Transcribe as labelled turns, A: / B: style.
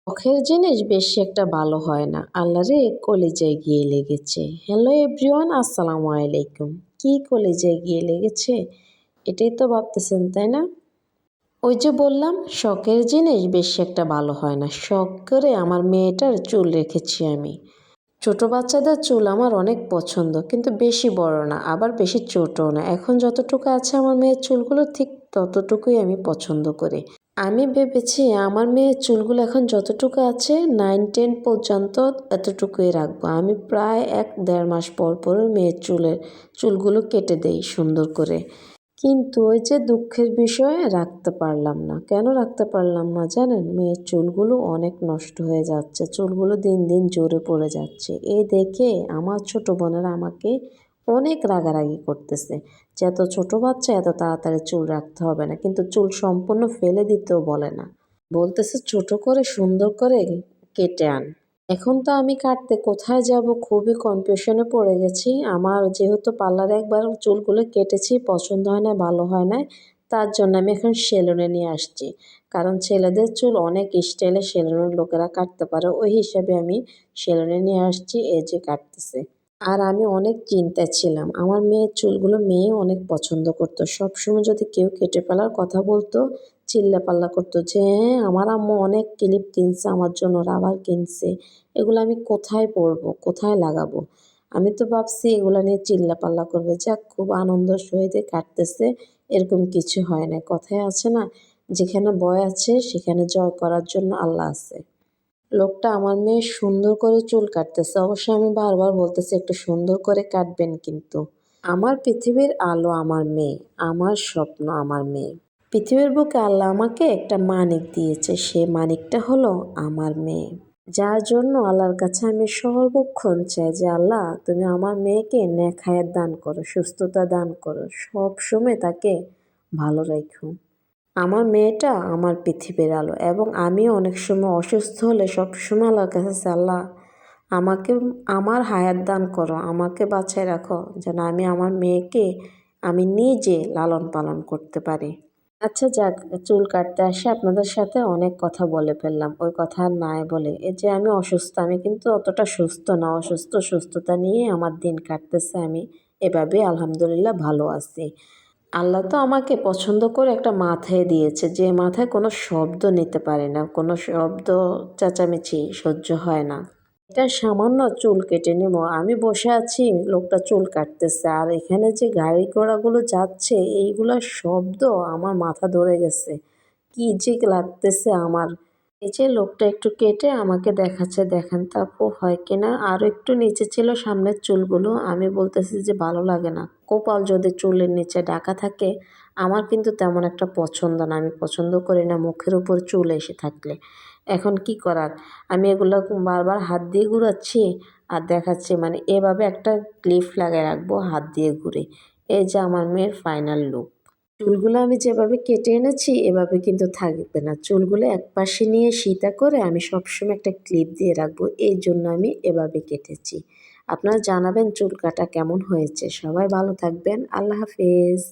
A: শখের জিনিস বেশি একটা ভালো হয় না। আল্লাহরে কলিজায় গিয়ে লেগেছে। হ্যালো এভরিওয়ান, আসসালামু আলাইকুম। কি কলিজায় গিয়ে লেগেছে? এটাই তো ভাবতেছেন, তাই না? ওই যে বললাম, শখের জিনিস বেশি একটা ভালো হয় না। শখ করে আমার মেয়েটার চুল রেখেছি আমি। ছোট বাচ্চাদের চুল আমার অনেক পছন্দ, কিন্তু বেশি বড় না, আবার বেশি ছোটও না। এখন যতটুকু আছে আমার মেয়ের চুলগুলো ঠিক ততটুকুই আমি পছন্দ করি। আমি ভেবেছি আমার মেয়ের চুলগুলো এখন যতটুকু আছে 9-10 পর্যন্ত এতটুকুই রাখবো। আমি প্রায় 1-1.5 মাস পর পর মেয়ের চুলগুলো কেটে দেই সুন্দর করে। কিন্তু ওই যে দুঃখের বিষয়ে রাখতে পারলাম না। কেন রাখতে পারলাম না জানেন? মেয়ের চুলগুলো অনেক নষ্ট হয়ে যাচ্ছে। চুলগুলো দিন দিন ঝরে পড়ে যাচ্ছে। এই দেখে আমার ছোট বোনেরা আমাকে অনেক রাগারাগি করতেছে যে এত ছোট বাচ্চা এত তাড়াতাড়ি চুল রাখতে হবে না। কিন্তু চুল সম্পূর্ণ ফেলে দিতেও বলে না। বলতেছে ছোট করে সুন্দর করে কেটে আন। এখন তো আমি কাটতে কোথায় যাব খুবই কনফিউশনে পড়ে গেছি। আমার যেহেতু পার্লারে একবার চুলগুলো কেটেছি, পছন্দ হয় না, ভালো হয় নাই, তার জন্য আমি এখন সেলুনে নিয়ে আসছি। কারণ ছেলেদের চুল অনেক স্টাইলে সেলুনের লোকেরা কাটতে পারে, ওই হিসাবে আমি সেলুনে নিয়ে আসছি, এই যে কাটতেছে। আর আমি অনেক চিন্তায় ছিলাম। আমার মেয়ের চুলগুলো মেয়ে অনেক পছন্দ করতো। সবসময় যদি কেউ কেটে ফেলার কথা বলতো, চিল্লাপাল্লা করতো যে হ্যাঁ আমার আম্মু অনেক ক্লিপ কিনছে আমার জন্য, রাবার কিনছে, এগুলো আমি কোথায় পরবো, কোথায় লাগাবো? আমি তো ভাবছি এগুলো নিয়ে চিল্লাপাল্লা করবে। যাক, খুব আনন্দ সহিত কাটতেছে, এরকম কিছু হয় না। কথায় আছে না, যেখানে ভয় আছে সেখানে জয় করার জন্য আল্লাহ আছে। লোকটা আমার মেয়ে সুন্দর করে চুল কাটতেছে। অবশ্য আমি বারবার বলতেছি একটু সুন্দর করে কাটবেন কিন্তু। আমার পৃথিবীর আলো আমার মেয়ে, আমার স্বপ্ন আমার মেয়ে। পৃথিবীর বুকে আল্লাহ আমাকে একটা মানিক দিয়েছে, সে মানিকটা হলো আমার মেয়ে। যার জন্য আল্লাহর কাছে আমি সর্বক্ষণ চাই যে আল্লাহ তুমি আমার মেয়েকে নেক হায়াত দান করো, সুস্থতা দান করো, সব সময় তাকে ভালো রাখো। আমার মেয়েটা আমার পৃথিবীর আলো, এবং আমিও অনেক সময় অসুস্থ হলে সবসময় আল্লাহর কাছে চাই, আল্লাহ আমাকে আমার হায়াত দান করো, আমাকে বাঁচায় রাখো, যেন আমি আমার মেয়েকে আমি নিজে লালন পালন করতে পারি। আচ্ছা যাক, চুল কাটতে আসে আপনাদের সাথে অনেক কথা বলে ফেললাম। ওই কথা আর নাই বলে, এই যে আমি অসুস্থ, আমি কিন্তু অতটা সুস্থ না, সুস্থতা নিয়ে আমার দিন কাটতেছে। আমি এভাবে আলহামদুলিল্লাহ ভালো আছি। আল্লাহ তো আমাকে পছন্দ করে একটা মাথায় দিয়েছে, যে মাথায় কোনো শব্দ নিতে পারে না, কোনো শব্দ চেঁচামেচি সহ্য হয় না। এটা সামান্য চুল কেটে নেব, আমি বসে আছি, লোকটা চুল কাটতেছে, আর এখানে যে গাড়ি ঘোড়াগুলো যাচ্ছে এইগুলোর শব্দ আমার মাথা ধরে গেছে। কি যে লাগতেছে আমার। এই যে লোকটা একটু কেটে আমাকে দেখাচ্ছে, দেখেন তো আপু হয় কিনা। আরও একটু নিচে ছিল সামনের চুলগুলো, আমি বলতেছি যে ভালো লাগে না। কপাল যদি চুলের নিচে ঢাকা থাকে, আমার কিন্তু তেমন একটা পছন্দ না, আমি পছন্দ করি না মুখের উপর চুল এসে থাকলে। এখন কি করার, আমি এগুলো বারবার হাত দিয়ে ঘুরাচ্ছি আর দেখাচ্ছি, মানে এভাবে একটা ক্লিপ লাগিয়ে রাখবো হাত দিয়ে ঘুরে। এই যে আমার মেয়ের ফাইনাল লুক। চুলগুলো আমি যেভাবে কেটে এনেছি এভাবে কিন্তু থাকবে না। চুলগুলো একপাশে নিয়ে সিধা করে আমি সবসময় একটা ক্লিপ দিয়ে রাখবো, এই জন্য আমি এভাবে কেটেছি। আপনারা জানাবেন চুল কাটা কেমন হয়েছে। সবাই ভালো থাকবেন। আল্লাহ হাফেজ।